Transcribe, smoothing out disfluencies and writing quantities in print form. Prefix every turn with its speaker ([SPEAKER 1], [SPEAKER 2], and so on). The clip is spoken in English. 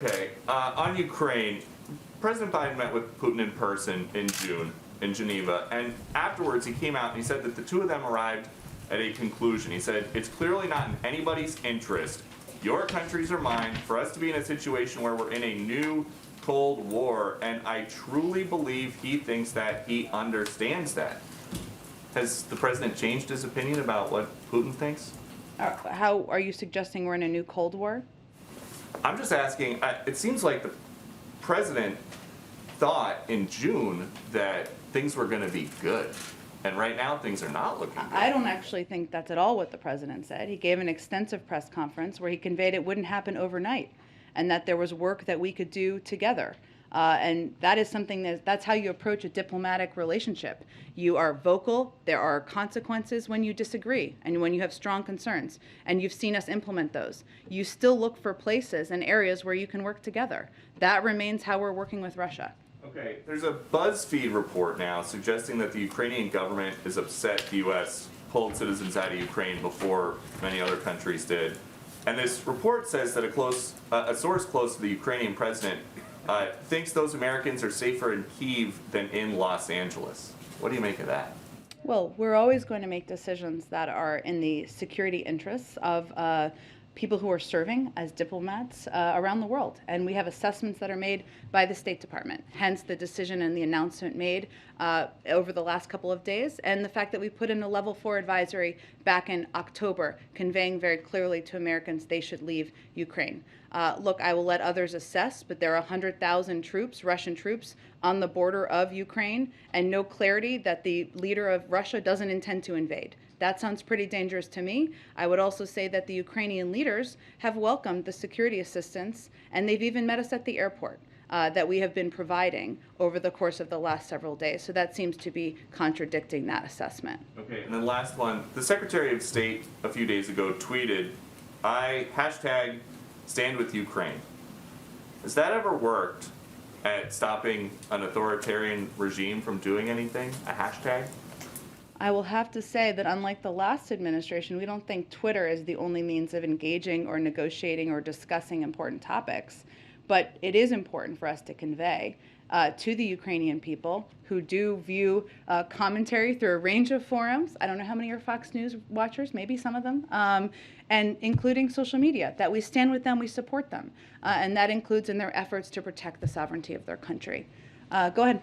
[SPEAKER 1] Okay, on Ukraine, President Biden met with Putin in person in June in Geneva, and afterwards he came out and he said that the two of them arrived at a conclusion. He said, it's clearly not in anybody's interest, your countries or mine, for us to be in a situation where we're in a new Cold War, and I truly believe he thinks that he understands that. Has the president changed his opinion about what Putin thinks?
[SPEAKER 2] How are you suggesting we're in a new Cold War?
[SPEAKER 1] I'm just asking, it seems like the president thought in June that things were going to be good. And right now things are not looking good.
[SPEAKER 2] I don't actually think that's at all what the president said. He gave an extensive press conference where he conveyed it wouldn't happen overnight and that there was work that we could do together. And that is something that's how you approach a diplomatic relationship. You are vocal, there are consequences when you disagree and when you have strong concerns, and you've seen us implement those. You still look for places and areas where you can work together. That remains how we're working with Russia.
[SPEAKER 1] Okay, there's a BuzzFeed report now suggesting that the Ukrainian government is upset the U.S. pulled citizens out of Ukraine before many other countries did. And this report says that a source close to the Ukrainian president thinks those Americans are safer in Kyiv than in Los Angeles. What do you make of that?
[SPEAKER 2] Well, we're always going to make decisions that are in the security interests of people who are serving as diplomats around the world. And we have assessments that are made by the State Department, hence the decision and the announcement made over the last couple of days, and the fact that we put in a level 4 advisory back in October, conveying very clearly to Americans they should leave Ukraine. Look, I will let others assess, but there are 100,000 troops, Russian troops, on the border of Ukraine, and no clarity that the leader of Russia doesn't intend to invade. That sounds pretty dangerous to me. I would also say that the Ukrainian leaders have welcomed the security assistance, and they've even met us at the airport that we have been providing over the course of the last several days. So that seems to be contradicting that assessment.
[SPEAKER 1] Okay, and then last one. The Secretary of State a few days ago tweeted, hashtag stand with Ukraine. Has that ever worked at stopping an authoritarian regime from doing anything? A hashtag?
[SPEAKER 2] I will have to say that unlike the last administration, we don't think Twitter is the only means of engaging or negotiating or discussing important topics. But it is important for us to convey to the Ukrainian people who do view commentary through a range of forums. I don't know how many are Fox News watchers, maybe some of them, and including social media, that we stand with them, we support them. And that includes in their efforts to protect the sovereignty of their country. Go ahead.